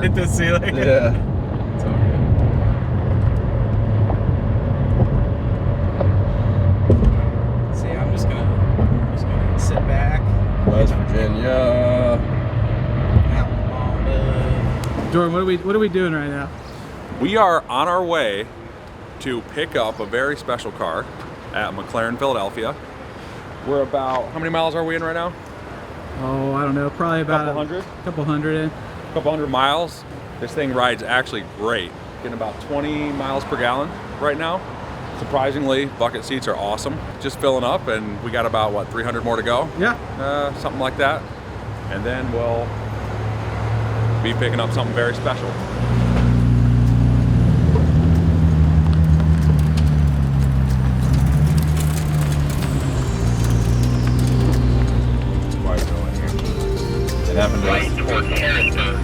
hit the ceiling. Yeah. It's all good. See, I'm just gonna sit back. West Virginia. Jordan, what are we doing right now? We are on our way to pick up a very special car at McLaren Philadelphia. We're about, how many miles are we in right now? Oh, I don't know, probably about couple hundred in. Couple hundred miles. This thing rides actually great. Getting about 20 miles per gallon right now. Surprisingly, bucket seats are awesome. Just filling up, and we got about, what, 300 more to go? Yeah. Something like that. And then we'll be picking up something very special. It happened to us. Right toward Harrisburg.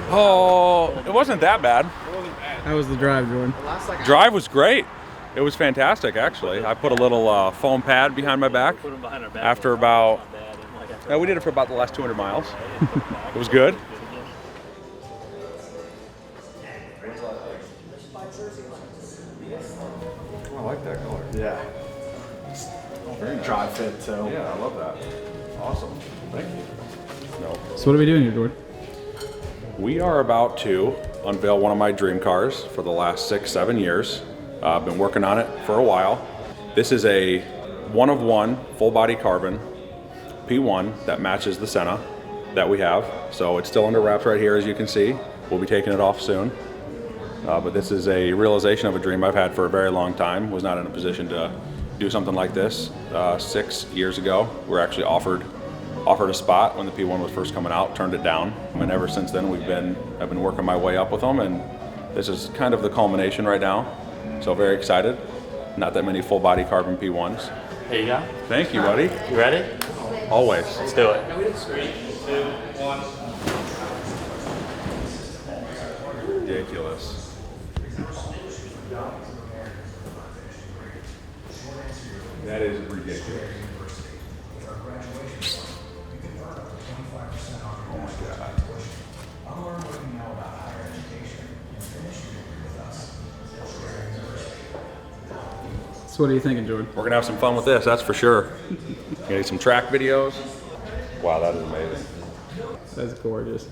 Oh, it wasn't that bad. How was the drive, Jordan? Drive was great. It was fantastic, actually. I put a little foam pad behind my back after about, we did it for about the last 200 miles. It was good. I like that color. Yeah. Very dry fit too. Yeah, I love that. Awesome. Thank you. No. So what are we doing here, Jordan? We are about to unveil one of my dream cars for the last 6-7 years. I've been working on it for a while. This is a one-of-one full-body carbon P1 that matches the Senna that we have. So it's still under wraps right here, as you can see. We'll be taking it off soon. But this is a realization of a dream I've had for a very long time. Was not in a position to do something like this. 6 years ago, we were actually offered a spot when the P1 was first coming out, turned it down. And ever since then, I've been working my way up with them, and this is kind of the culmination right now. So very excited. Not that many full body carbon P1s. Here you go. Thank you, buddy. You ready? Always. Let's do it. 3, 2, 1. Ridiculous. That is ridiculous. Oh my God. So what are you thinking, Jordan? We're gonna have some fun with this, that's for sure. Getting some track videos. Wow, that is amazing. That's gorgeous.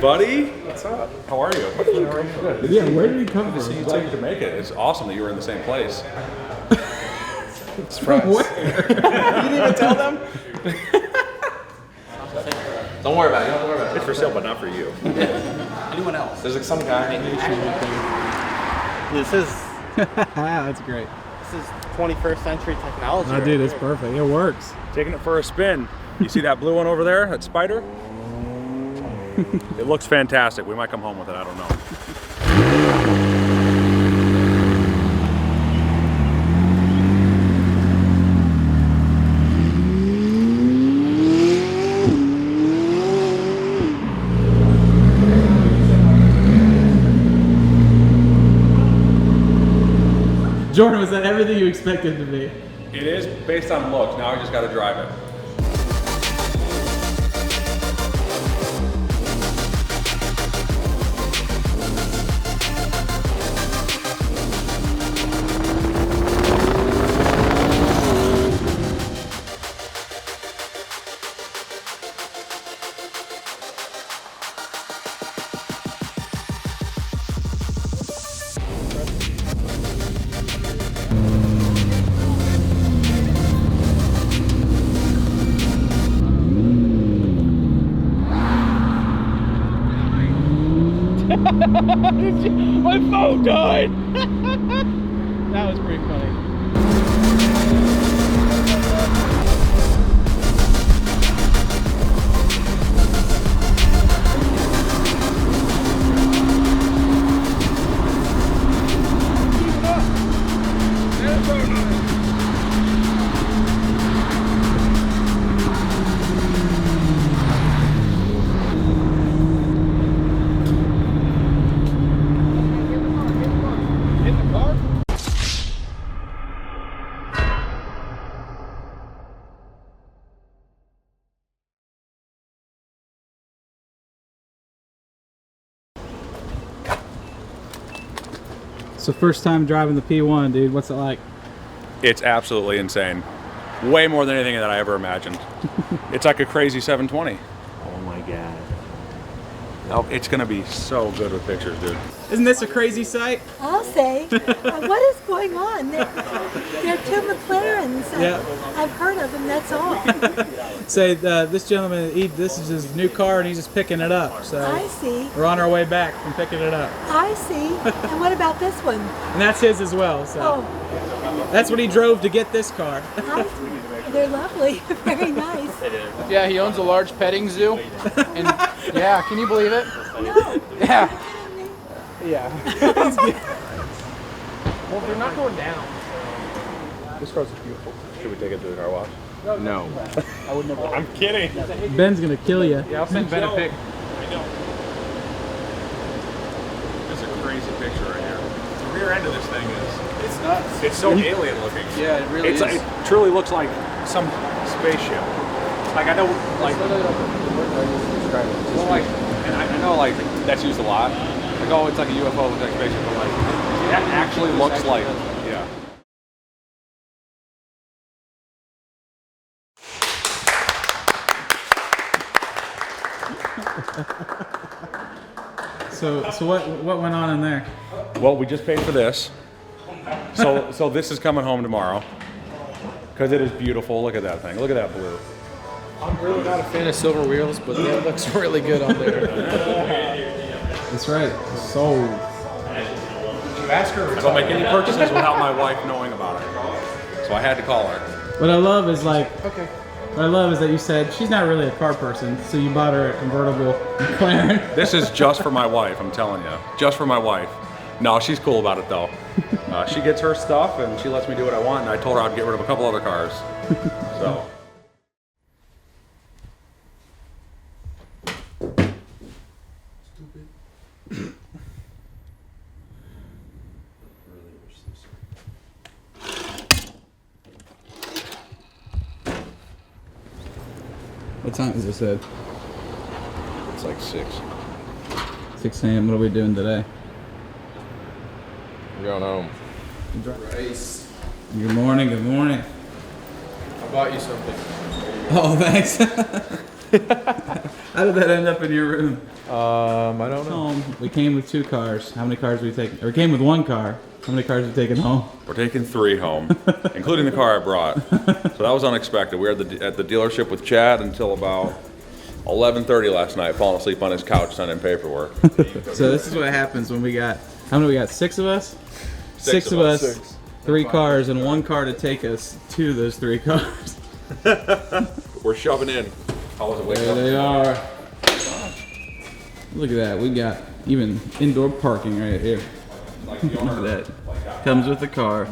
buddy. What's up? How are you? Good. Yeah, where did he come from? See you too to make it. It's awesome that you were in the same place. From where? You didn't even tell them? Don't worry about it. Don't worry about it. It's for sale, but not for you. Anyone else? There's like some guy. This is That's great. this is 21st century technology. Oh, dude, it's perfect. It works. Taking it for a spin. You see that blue one over there? That Spyder? It looks fantastic. We might come home with it. I don't know. Jordan, was that everything you expected it to be? It is based on looks. Now I just got to drive it. My phone died! That was pretty funny. So first time driving the P1, dude. What's it like? It's absolutely insane. Way more than anything that I ever imagined. It's like a crazy 720. Oh my god. Oh, it's gonna be so good with pictures, dude. Isn't this a crazy sight? I'll say. What is going on? There are two McLarens. Yeah. I've heard of them, that's all. Say, this gentleman, this is his new car and he's just picking it up. So I see. we're on our way back from picking it up. I see. And what about this one? And that's his as well. So Oh, that's what he drove to get this car. they're lovely. Very nice. Yeah, he owns a large petting zoo. And yeah, can you believe it? No. Yeah. Yeah. Well, they're not going down. This car's beautiful. Should we take it to the car wash? No. I would never. I'm kidding. Ben's gonna kill you. Yeah, I'll send Ben a pic. This is a crazy picture right here. The rear end of this thing is. It's nuts. It's so alien looking. Yeah, it really is. It truly looks like some spaceship. Like I know, like, well, like, and I know, like that's used a lot. Like, oh, it's like a UFO, looks like a spaceship, but like, that actually looks like, yeah. So what went on in there? Well, we just paid for this, so this is coming home tomorrow because it is beautiful. Look at that thing. Look at that blue. I'm really not a fan of silver wheels, but that looks really good on there. That's right. Sold. You ask her. I don't make any purchases without my wife knowing about it, so I had to call her. What I love is what I love is that you said she's not really a car person, so you bought her a convertible McLaren. This is just for my wife, I'm telling you. Just for my wife. No, she's cool about it though. She gets her stuff and she lets me do what I want, and I told her I'd get rid of a couple other cars. So. What time is this at? It's like 6. 6 a.m. What are we doing today? We're going home. Brice, Good morning, good morning. I bought you something. Oh, thanks. How did that end up in your room? I don't know. Home. We came with 2 cars. How many cars we taken? Or we came with 1 car. How many cars we taken home? We're taking 3 home, including the car I brought. So that was unexpected. We were at the dealership with Chad until about 11:30 last night, falling asleep on his couch signing paperwork. So this is what happens when we got, how many we got? 6 of us? 6 of us. 3 cars and 1 car to take us to those 3 cars. We're shoving in. How was it waking There up? they are. Look at that. We got even indoor parking right here. Look at that. Comes with the car.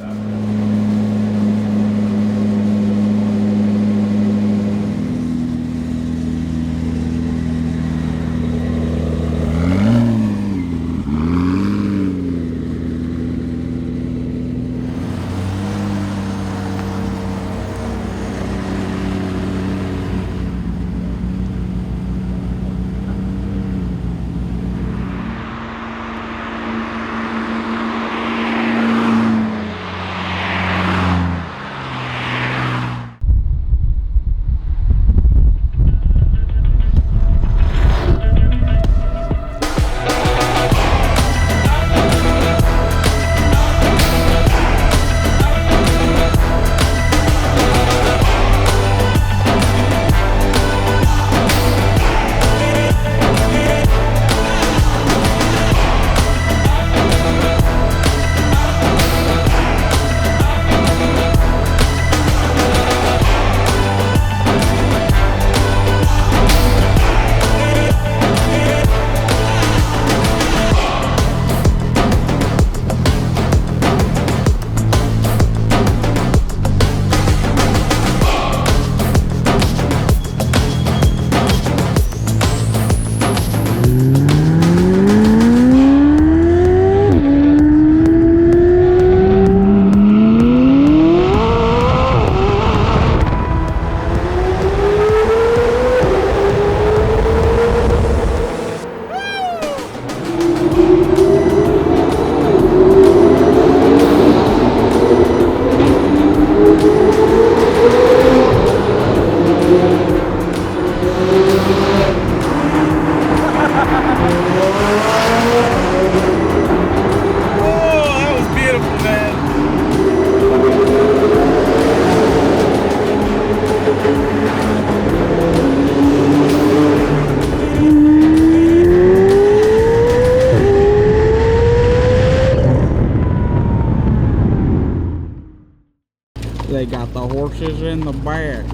They got the horses in the back.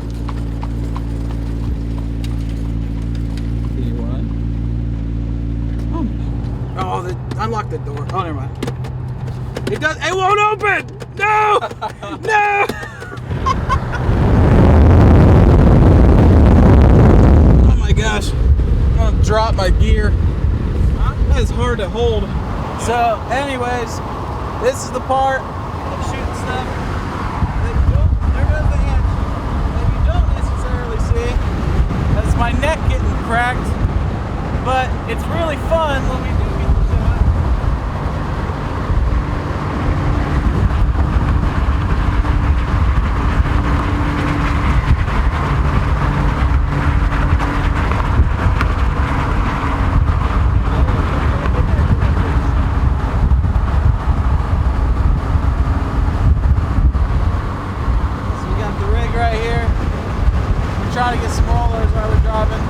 P1. Oh, unlock the door. Oh, never mind. It does. It won't open. No. No. Oh my gosh. I'm gonna drop my gear. That is hard to hold. So, anyways, this is the part of shooting stuff that you don't necessarily see. That's my neck getting cracked, but it's really fun when we do get the shot. Trying to get smaller as while we're driving.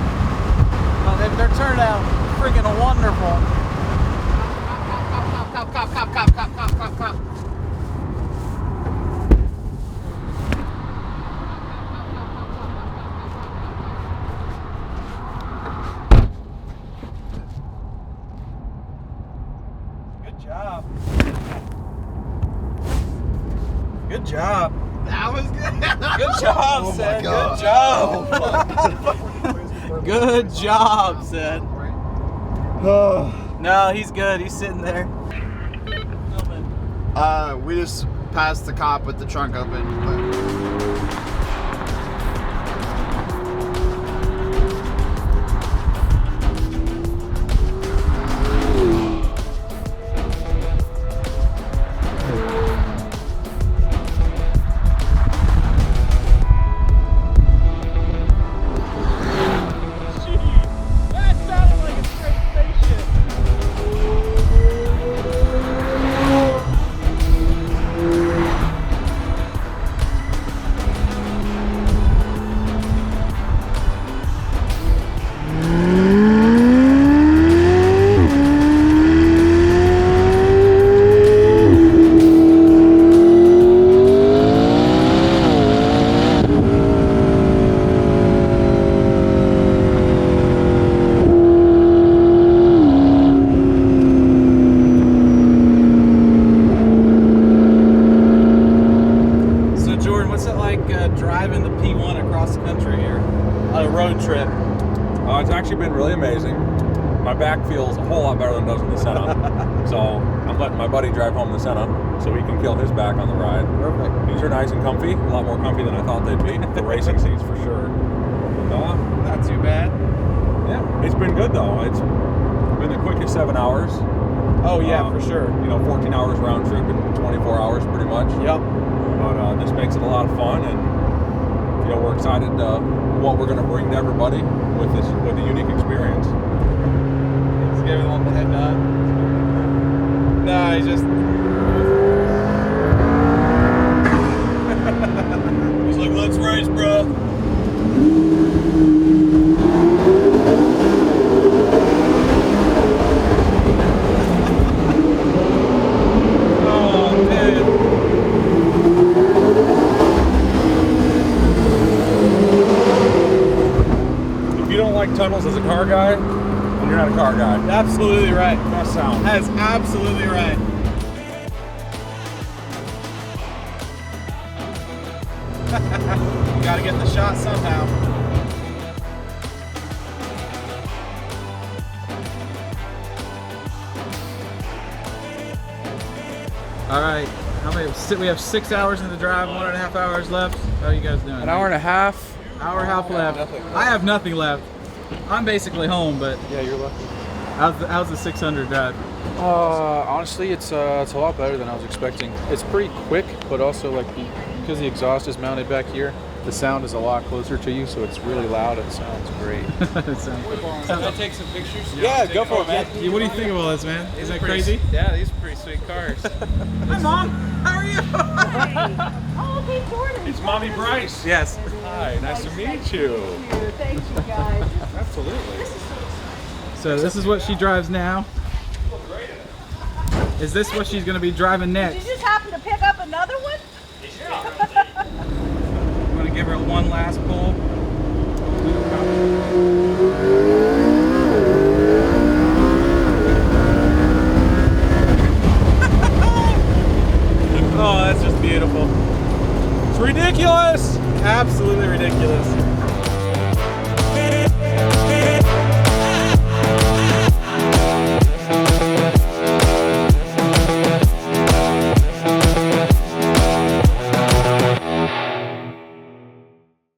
They're turning out freaking wonderful. Cop. Good job. Good job. That was good. Good job, Oh Seth. my God. Good job. Good job, Seth. No, he's good. He's sitting there. We just passed the cop with the trunk open. But... road trip? It's actually been really amazing. My back feels a whole lot better than it does in the Senna. So I'm letting my buddy drive home the Senna so he can kill his back on the ride. Perfect. These are nice and comfy, a lot more comfy than I thought they'd be. The racing seats for sure. Not too bad. Yeah, it's been good though. It's been the quickest 7 hours. Oh yeah, for sure. 14 hours round trip in 24 hours pretty much. Yep. But this makes it a lot of fun, and we're excited what we're going to bring to everybody with a unique experience. Just give him the head nod. No, he just. He's like, let's race, bro. Tunnels as a car guy, and you're not a car guy. Absolutely right. Best sound. That is absolutely right. You gotta get the shot somehow. All right. How many? We have 6 hours in the drive, 1.5 hours left. How are you guys doing? An hour and a half. Hour and a half left. I have nothing left. I'm basically home, but Yeah, you're lucky. how's the 600 drive? Honestly, it's a lot better than I was expecting. It's pretty quick, but also because the exhaust is mounted back here, the sound is a lot closer to you, so it's really loud and sounds great. I'll take some pictures. Yeah, go for it, man. What do you think of all this, man? Isn't that crazy? Yeah, these are pretty sweet cars. Hi, Mom. How are you? Oh, hey, Jordan. It's Mommy Brice. Yes. Hi, nice to meet you. Thank you, guys. Absolutely. So this is what she drives now. Is this what she's going to be driving Did next? you just happen to pick up another one? I'm going to give her one last pull. Oh, that's just beautiful. It's ridiculous. Absolutely ridiculous.